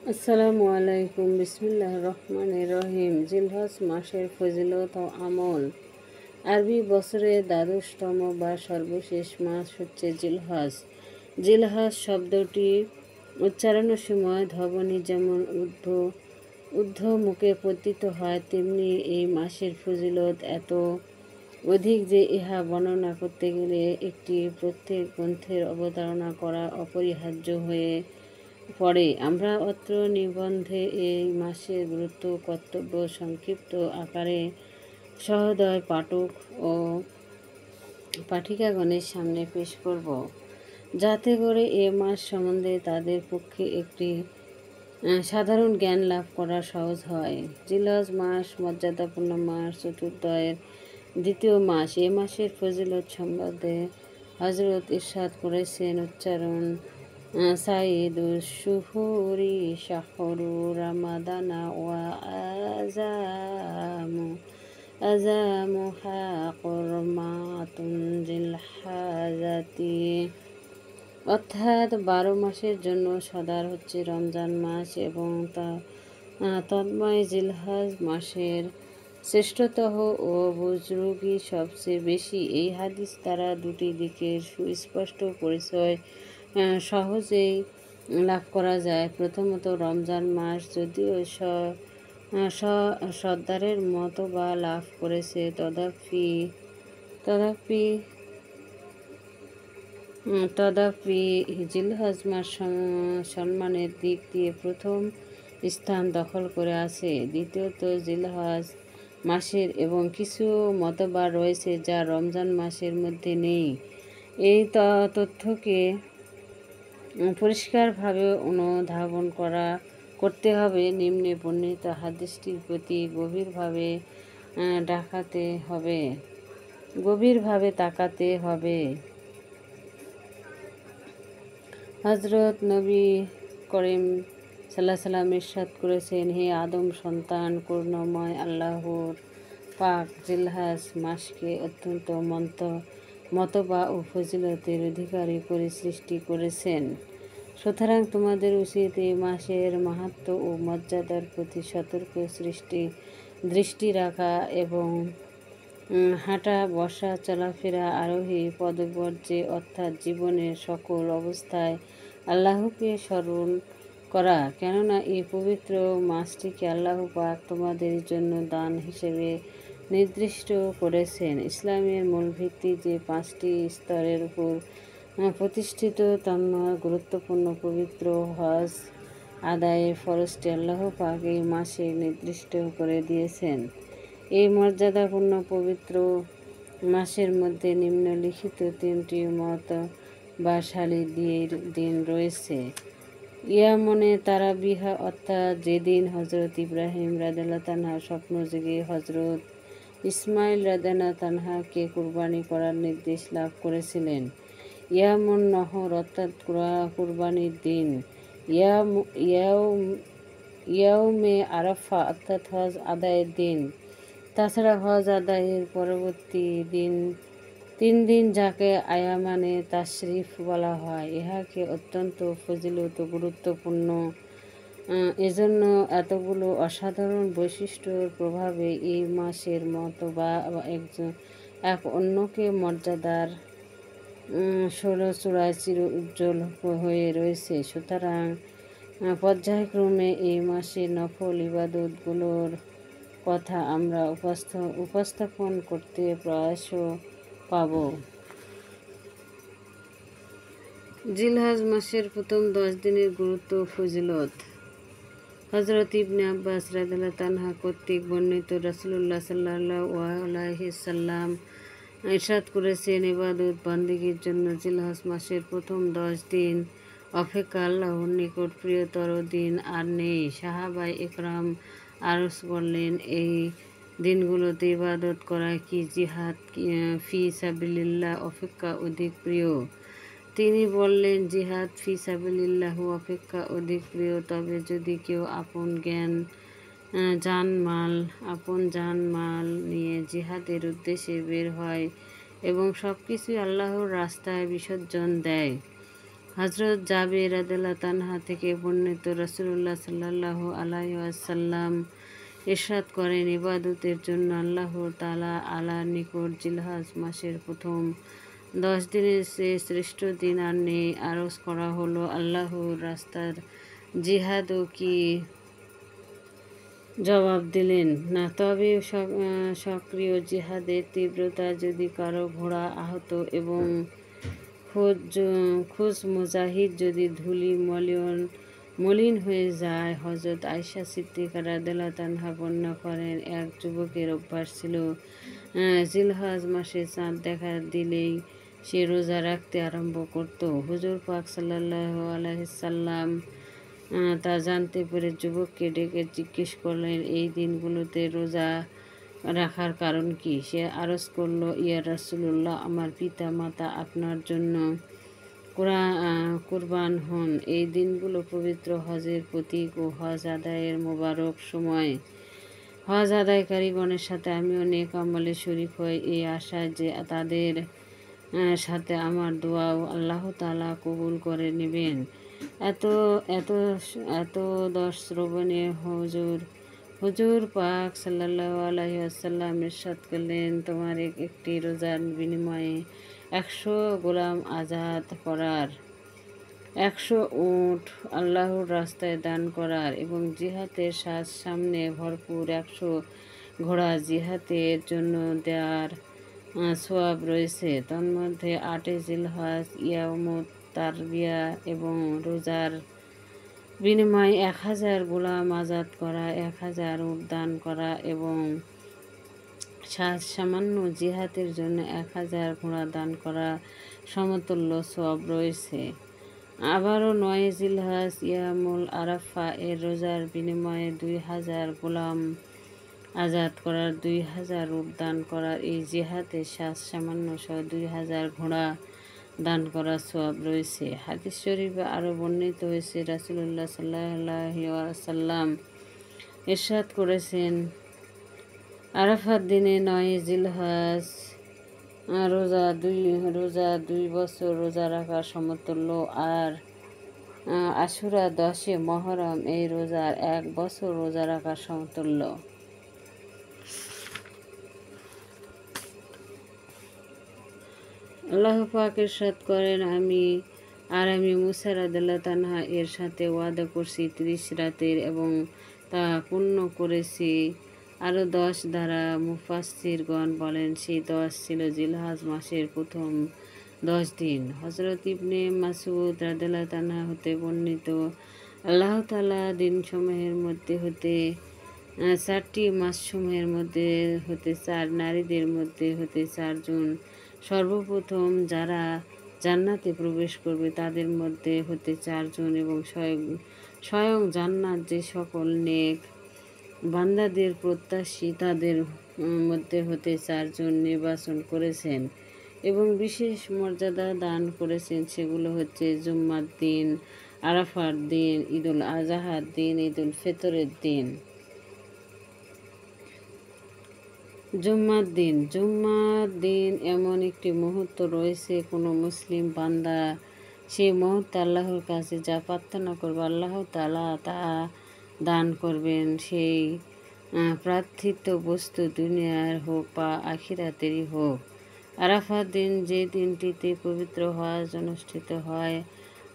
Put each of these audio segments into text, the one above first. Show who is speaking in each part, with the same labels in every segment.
Speaker 1: আসসালামু আলাইকুম। বিসমিল্লাহির রহমানির রহিম। জিলহজ মাসের ফজিলত ও আমল। আরবি বছরের দ্বাদশতম বা সর্বশেষ মাস হচ্ছে জিলহজ। জিলহজ শব্দটি উচ্চারণের সময় ধ্বনি যেমন ঊর্ধ্বমুখে পতিত হয়, তেমনি এই মাসের ফজিলত এত অধিক যে ইহা বর্ণনা করতে গেলে একটি প্রত্যেক গ্রন্থের অবতারণা করা অপরিহার্য হয়ে পরে। আমরা অত্র নিবন্ধে এই মাসের গুরুত্ব কর্তব্য সংক্ষিপ্ত আকারে সহৃদয় পাঠক ও পাঠিকাগণের সামনে পেশ করব, যাতে করে এ মাস সম্বন্ধে তাদের পক্ষে একটি সাধারণ জ্ঞান লাভ করা সহজ হয়। জিলহজ মাস মর্যাদাপূর্ণ মাস, চতুর্দয়ের দ্বিতীয় মাস। এ মাসের ফজিলত সম্বন্ধে হজরত ইরশাদ করেছেন, উচ্চারণ সাইদুশ শুহুরি শাহরু রামাদানা ওয়া আজামুহা কুরমাতুন জিলহাজাতি। অর্থাৎ 12 মাসের জন্য সর্দার হচ্ছে রমজান মাস এবং তন্ময় জিলহজ মাসের শ্রেষ্ঠতম ও বুজরুগি সবচেয়ে বেশি। এই হাদিস দ্বারা দুটি দিকের সুস্পষ্ট পরিচয় সহজেই লাভ করা যায়। প্রথমত, রমজান মাস যদিও সর্দারের মতবা লাভ করেছে, তদাপি জিলহজ মাস সম্মানের দিক দিয়ে প্রথম স্থান দখল করে আছে। দ্বিতীয়ত, জিলহজ মাসের এবং কিছু মতবাদ রয়েছে যা রমজান মাসের মধ্যে নেই। এই তথ্যকে পরিষ্কারভাবে অনুধাবন করতে হবে। নিম্নে বর্ণিত হাদিসটির প্রতি গভীরভাবে তাকাতে হবে। হযরত নবী করিম সাল্লাল্লাহু ইরশাদ করেছেন, হে আদম সন্তান, করুণাময় আল্লাহর পাক জিলহজ মাসকে অত্যন্ত মতবা ও ফজিলতের অধিকারী করে সৃষ্টি করেছেন। সুতরাং তোমাদের উচিত এই মাসের মাহাত্ম্য ও মর্যাদার প্রতি সতর্ক দৃষ্টি রাখা এবং হাঁটা, বসা, চলাফেরা, আরোহী পদব্রজে অর্থাৎ জীবনের সকল অবস্থায় আল্লাহকে স্মরণ করা। কেননা এই পবিত্র মাসটিকে আল্লাহ পাক তোমাদের জন্য দান হিসেবে নির্দিষ্ট করেছেন। ইসলামের মূল ভিত্তি যে 5টি স্তরের উপর প্রতিষ্ঠিত, তন্মধ্যে গুরুত্বপূর্ণ পবিত্র হজ আদায়ের ফরজটি আল্লাহ পাক এই মাসে নির্দিষ্ট করে দিয়েছেন। এই মর্যাদাপূর্ণ পবিত্র মাসের মধ্যে নিম্নলিখিত 3টি মতবাদশালী দিন রয়েছে। ইয়ামনে তারাবিহ, অর্থাৎ যেদিন হযরত ইব্রাহিম রাদিয়াল্লাহু তাআলা স্বপ্নযোগে হযরত ইসমাইল রাদিয়াল্লাহু তাআলাকে কুরবানি করার নির্দেশ লাভ করেছিলেন। ইয়ামুন নহর, অর্থাৎ কুরবানির দিন। ইয়াউমে আরাফা, অর্থাৎ হজ আদায়ের দিন। তাছাড়া হজ আদায়ের পরবর্তী 3 দিন, যাকে আয়ামানে তাশরিফ বলা হয়, ইহাকে অত্যন্ত ফজিলত ও গুরুত্বপূর্ণ। এজন্য এতগুলো অসাধারণ বৈশিষ্ট্যর প্রভাবে এই মাসের মতবা এক অন্যকে মর্যাদার ষোলচূড়ায় চির উজ্জ্বল হয়ে রয়েছে। সুতরাং পর্যায়ক্রমে এই মাসের নফল ইবাদতগুলোর কথা আমরা উপস্থাপন করতে প্রয়াস পাব। জিলহজ মাসের প্রথম 10 দিনের গুরুত্ব ও ফজিলত। হযরত ইবনে আব্বাস রাদিয়াল্লাহু তাআলা কর্তৃক বর্ণিত, রাসূলুল্লাহ সাল্লাল্লাহু আলাইহি সাল্লাম ইরশাদ করেছেন, ইবাদত বন্দেগীর জন্য জিলহজ মাসের প্রথম 10 দিন অপেক্ষা আল্লাহর নিকট প্রিয়তর দিন আর নেই। সাহাবায়ে ইকরাম আরজ করলেন, এই দিনগুলোতে ইবাদত করা কি জিহাদ ফি সাবিলিল্লাহ অপেক্ষা অধিক প্রিয়? তিনি বললেন, জিহাদ ফি সাবিলিল্লাহ অপেক্ষা অধিক প্রিয়। তবে যদি কেউ আপন জানমাল নিয়ে জিহাদের উদ্দেশ্যে বের হয় এবং সবকিছুই আল্লাহর রাস্তায় বিসর্জন দেয়, হযরত জাবের রাদিয়াল্লাহু তাআলা থেকে বর্ণিত রাসূলুল্লাহ সাল্লাল্লাহু আলাইহি ওয়াসাল্লাম ইরশাদ করেন, ইবাদতের জন্য আল্লাহ তাআলা আল্লাহর নিকট জিলহজ মাসের প্রথম 10 দিনের চেয়ে শ্রেষ্ঠ দিন আর নেই। আরজ করা হলো, আল্লাহর রাস্তার জিহাদও কি? জবাব দিলেন, না, তবে সক্রিয় জিহাদের তীব্রতা যদি কারো ঘোড়া আহত এবং খোঁজ মুজাহিদ যদি ধূলি মলিন হয়ে যায়। হযরত আয়েশা সিদ্দিকা রাদিয়াল্লাহু তাআলা বর্ণনা করেন, এক যুবকের অভ্যাস ছিল জিলহজ মাসে চাঁদ দেখা দিলেই সে রোজা রাখতে আরম্ভ করত। হুজুর পাক সাল্লাল্লাহু আলাইহি সাল্লাম তা জানতে পেরে যুবককে ডেকে জিজ্ঞেস করলেন, এই দিনগুলোতে রোজা রাখার কারণ কি? সে আরজ করল, ইয়া রাসূলুল্লাহ, আমার পিতা মাতা আপনার জন্য কুরবান হন। এই দিনগুলো পবিত্র হজের প্রতীক ও হজ আদায়ের মোবারক সময়। হজ আদায়কারীগণের সাথে আমিও নেক আমলে শরীক হই, এই আশায় যে তাদের সাথে আমার দোয়াও আল্লাহ তাআলা কবুল করে নেবেন। এত এত এত দশ শ্রবণে হুজুর পাক সাল্লাল্লাহু আলাইহি ওয়াসাল্লাম ইরশাদ করলেন, তোমার একটি রোজার বিনিময়ে 100 গোলাম আজাদ করার, 100 উট আল্লাহর রাস্তায় দান করার এবং জিহাদের সামনে ভরপুর 100 ঘোড়া জিহাদের জন্য দেওয়ার সওয়াব রয়েছে। তন্মধ্যে 8 জিলহজ ইয়াউমুত তারবিয়া এবং রোজার বিনিময়ে 1000 গোলাম আজাদ করা, 1000 উট দান করা এবং সামান্য জিহাদের জন্য 1000 ঘোড়া দান করা সমতুল্য সওয়াব রয়েছে। আবারও 9 জিলহজ ইয়ামুল আরাফা এর রোজার বিনিময়ে 2000 গোলাম আজাদ করার, 2000 উট দান করার, এই জিহাদে সামান্য সহ 2000 ঘোড়া দান করার সওয়াব রয়েছে। হাদিস শরীফে আরও বর্ণিত হয়েছে, রাসূলুল্লাহ সাল্লাল্লাহু আলাইহি ওয়াসাল্লাম ইরশাদ করেছেন, আরাফার দিনে 9 জিলহজ রোজা 2 বছর রোজা রাখার সমতুল্য, আর আশুরা 10 মুহররম এই রোজার 1 বছর রোজা রাখার সমতুল্য। আল্লাহ পাক ইরশাদ করেন, আমি মুসা রাদিয়াল্লাহু তাআলা এর সাথে ওয়াদা করছি 30 রাতের এবং তা পূর্ণ করেছি। আরও 10 দ্বারা মুফাসসিরগণ বলেন, সেই 10 ছিল জিলহজ মাসের প্রথম 10 দিন। হযরত ইবনে মাসউদ রাদিয়াল্লাহু তাআলা হতে বর্ণিত, আল্লাহ তাআলা দিনসমূহের মধ্যে হতে 4টি মাসসমূহের মধ্যে হতে 4 নারীদের মধ্যে হতে 4 জন সর্বপ্রথম যারা জান্নাতে প্রবেশ করবে তাদের মধ্যে হতে 4 জন এবং স্বয়ং জান্নাত যে সকল নেক বান্দাদের প্রত্যাশী তাদের মধ্যে হতে 4 জন নির্বাচন করেছেন এবং বিশেষ মর্যাদা দান করেছেন। সেগুলো হচ্ছে জুম্মার দিন, আরাফার দিন, ঈদুল আজহার দিন, ঈদুল ফিতরের দিন। জুম্মার দিন এমন একটি মুহূর্ত রয়েছে, কোনো মুসলিম বান্দা সেই মুহূর্তে আল্লাহর কাছে যা প্রার্থনা করবে আল্লাহ তাআলা তা দান করবেন। সেই প্রার্থিত বস্তু দুনিয়ার হোক বা আখিরাতেরই হোক। আরাফার দিন যে দিনটিতে পবিত্র হজ অনুষ্ঠিত হয়,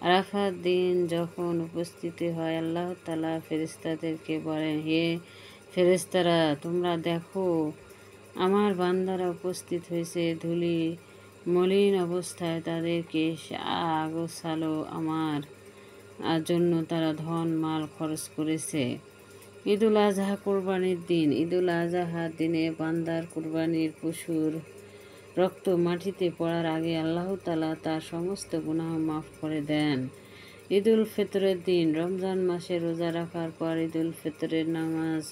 Speaker 1: আরাফার দিন যখন উপস্থিতি হয়, আল্লাহ তাআলা ফেরেশতাদেরকে বলেন, হে ফেরেশতারা, তোমরা দেখো আমার বান্দারা উপস্থিত হয়েছে। ধূলি মলিন অবস্থায় তাদেরকে আগোছালো আমার জন্য তারা ধন মাল খরচ করেছে। ঈদুল আজহা কোরবানির দিন। ঈদুল আজহার দিনে বান্দার কোরবানির পশুর রক্ত মাটিতে পড়ার আগে আল্লাহ তাআলা তার সমস্ত গুনাহ মাফ করে দেন। ঈদুল ফিতরের দিন। রমজান মাসে রোজা রাখার পর ঈদুল ফিতরের নামাজ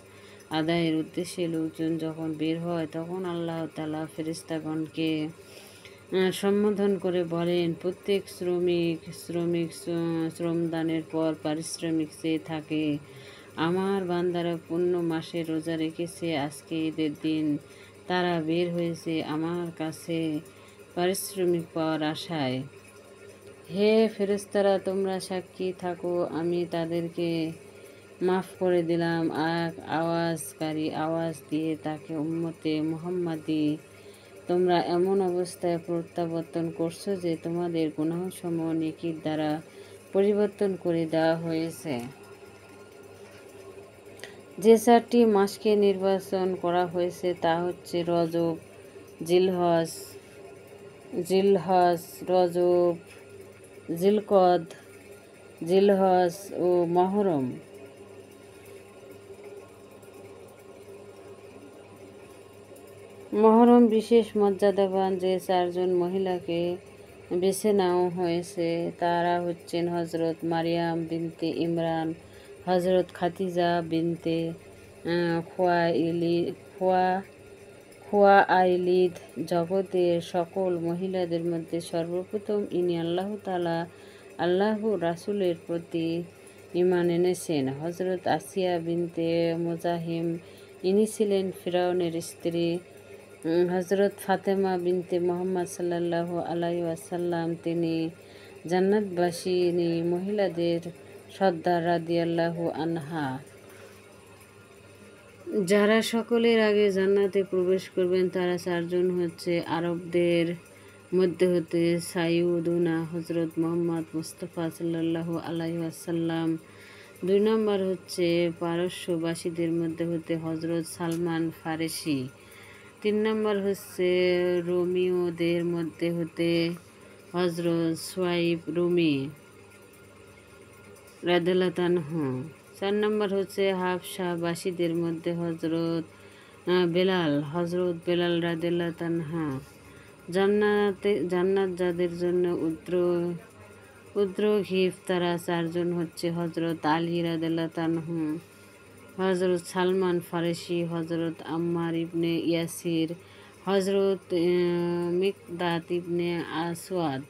Speaker 1: আদায়ের উদ্দেশ্যে লোকজন যখন বের হয়, তখন আল্লাহ তাআলা ফেরেশতাগণকে সম্বোধন করে বলেন, প্রত্যেক শ্রমিক শ্রমদানের পর পারিশ্রমিক চেয়ে থাকে। আমার বান্দারা পূর্ণ মাসে রোজা রেখেছে, আজকে ঈদের দিন তারা বের হয়েছে আমার কাছে পারিশ্রমিক পাওয়ার আশায়। হে ফেরেশতারা, তোমরা সাক্ষী থাকো, আমি তাদেরকে মাফ করে দিলাম। এক আওয়াজকারী আওয়াজ দিয়ে তাকে উম্মতে মুহাম্মাদি, তোমরা এমন অবস্থায় প্রত্যাবর্তন করছো যে তোমাদের গুনাহসমূহ নেকির দ্বারা পরিবর্তন করে দেওয়া হয়েছে। যে 4টি মাসকে নির্বাচন করা হয়েছে তা হচ্ছে রজব, জিলহজ, রজব, জিলকদ, জিলহজ ও মহরম। মহরম বিশেষ মর্যাদাবান যে 4জন মহিলাকে বেছে নেওয়া হয়েছে তারা হচ্ছেন হজরত মারিয়াম বিনতে ইমরান, হজরত খাদিজা বিনতে খুয়াইলিদ। জগতের সকল মহিলাদের মধ্যে সর্বপ্রথম ইনি আল্লাহ তাআলা আল্লাহ রাসূলের প্রতি ঈমান এনেছেন। হজরত আসিয়া বিনতে মুজাহিম, ইনি ছিলেন ফিরআউনের স্ত্রী। হজরত ফাতেমা বিনতে মুহাম্মদ সাল্লাল্লাহু আলাইহি ওয়াসাল্লাম, তিনি জান্নাতবাসিনী মহিলাদের সর্দার রাদিয়াল্লাহু আনহা। যারা সকলের আগে জান্নাতে প্রবেশ করবেন তারা 4জন হচ্ছে আরবদের মধ্যে হতে সাইয়্যিদুনা হজরত মুহাম্মদ মুস্তাফা সাল্লাল্লাহু আলাইহি ওয়াসাল্লাম। 2 নম্বর হচ্ছে পারস্যবাসীদের মধ্যে হতে হজরত সালমান ফারেসি। 3 নম্বর হচ্ছে রোমীয়দের মধ্যে হতে হজরত সুহাইব রুমি রাদিয়াল্লাহু আনহু। 4 নম্বর হচ্ছে হাবশাবাসীদের মধ্যে হজরত বেলাল রাদিয়াল্লাহু আনহু। জান্নাত যাদের জন্য উদ্রঘিফ তারা 4জন হচ্ছে হজরত আলী রাদিয়াল্লাহু আনহু, হজরত সালমান ফারেসি, হজরত আম্মার ইবনে ইয়াসির, হজরত মিকদাদ ইবনে আসওয়াদ।